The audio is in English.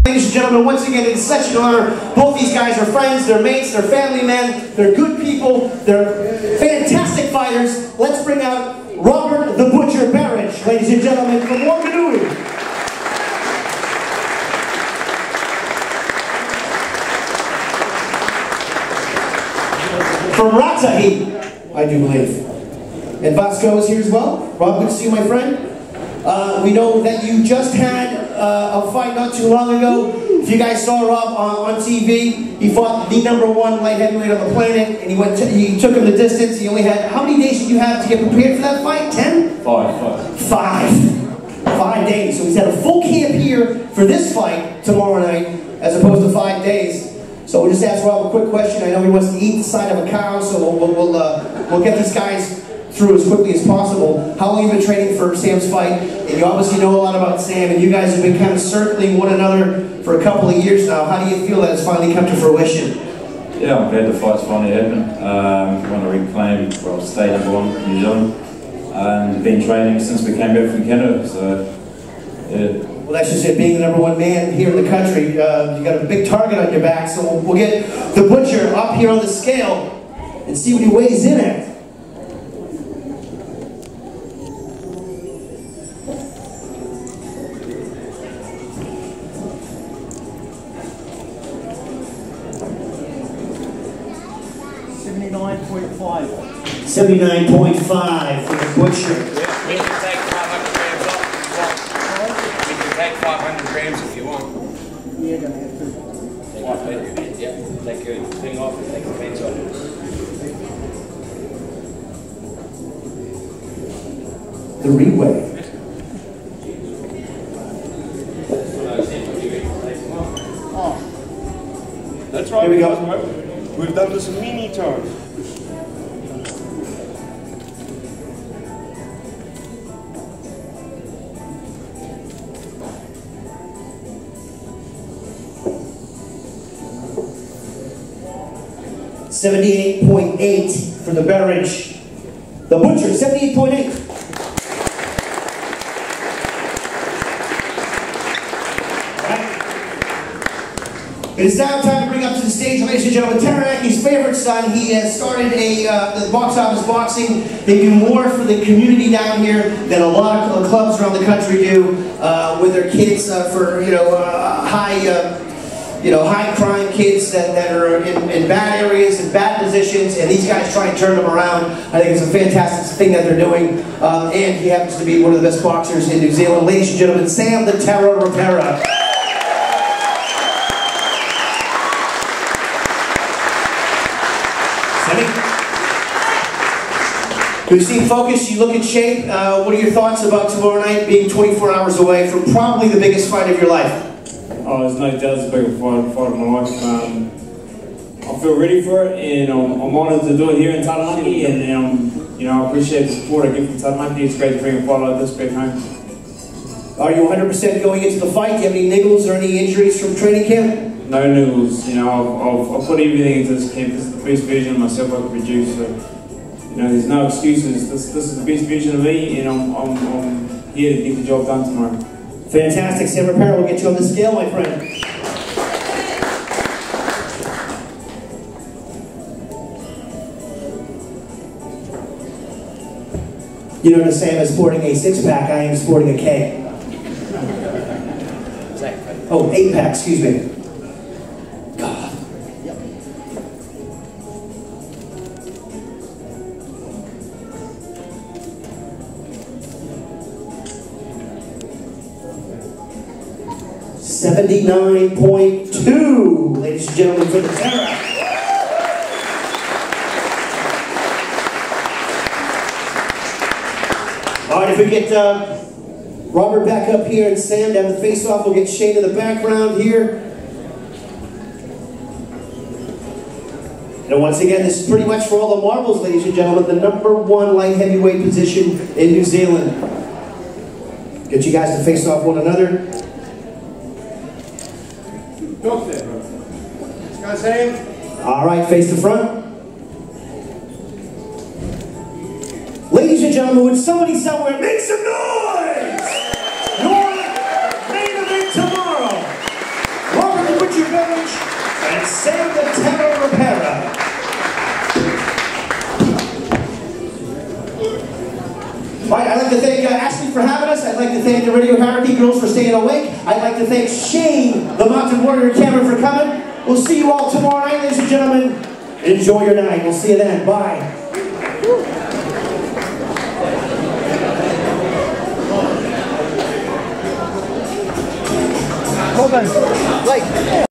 Ladies and gentlemen, once again, it's such an honor. Both these guys are friends, they're mates, they're family men, they're good people, they're fantastic fighters. Let's bring out Robert the Butcher Berridge, ladies and gentlemen, from Wanganui. From Ratahi, I do believe. And Vasco is here as well. Rob, good to see you, my friend. We know that you just had a fight not too long ago. If you guys saw Rob on TV, he fought the #1 light heavyweight on the planet, and he took him the distance. He only had, how many days did you have to get prepared for that fight? 10? 5 days. So he's had a full camp here for this fight tomorrow night, as opposed to 5 days. So we'll just ask Rob a quick question. I know he wants to eat the side of a cow, so we'll get these guys through as quickly as possible. How long have you been training for Sam's fight? And you obviously know a lot about Sam, and you guys have been kind of circling one another for a couple of years now. How do you feel that it's finally come to fruition? Yeah, I'm glad the fight's finally happened. Want to reclaim well, state #1 in New Zealand, and been training since we came back from Canada. So yeah. Well, that's just it, being the #1 man here in the country. You got a big target on your back, so we'll get the Butcher up here on the scale and see what he weighs in at. .5. 79.5 for the Butcher. We can take 500 grams off if you want. We can take 500 grams if you want. Yeah, gonna have to. Yeah, take your thing off and take the pants off. The reweigh. That's right. Here we go. We've done this many times. .78 for the Berridge. The Butcher, 78.8. It is now time to bring up to the stage, ladies and gentlemen, Taranaki's favorite son. He has started the box office boxing. They do more for the community down here than a lot of clubs around the country do with their kids for high crime kids that are in bad areas and bad positions, and these guys try and turn them around. I think it's a fantastic thing that they're doing, and he happens to be one of the best boxers in New Zealand. Ladies and gentlemen, Sam the Terror Rapira. We've seen focus, you look in shape. What are your thoughts about tomorrow night being 24 hours away from probably the biggest fight of your life? Oh, there's no doubt it's the biggest fight of my life. I feel ready for it, and I'm honoured to do it here in Taranaki, and I appreciate the support I get from Taranaki. It's great to bring a fight like this back home. Are you 100% going into the fight? Do you have any niggles or any injuries from training camp? No niggles. I've put everything into this camp. This is the best version of myself I could produce. So. There's no excuses. This is the best version of me, and I'm here to get the job done tomorrow. Fantastic. Sam Rapira will get you on the scale, my friend. You notice Sam is sporting a 6-pack, I am sporting a K. Oh, 8-pack, excuse me. God. 79.2, ladies and gentlemen, for the Terror. All right, if we get Robert back up here and Sam to have the face-off, we'll get Shane in the background here. And once again, this is pretty much for all the marbles, ladies and gentlemen, the #1 light heavyweight position in New Zealand. Get you guys to face off one another. Go there, bro. Let's go, Sam. All right, face the front. Ladies and gentlemen, would somebody somewhere make some noise? Your main event tomorrow. like to thank the Radio Hierarchy girls for staying awake. I'd like to thank Shane, the Mountain Warrior Cameron, for coming. We'll see you all tomorrow night, ladies and gentlemen. Enjoy your night. We'll see you then. Bye. Hold on. Light.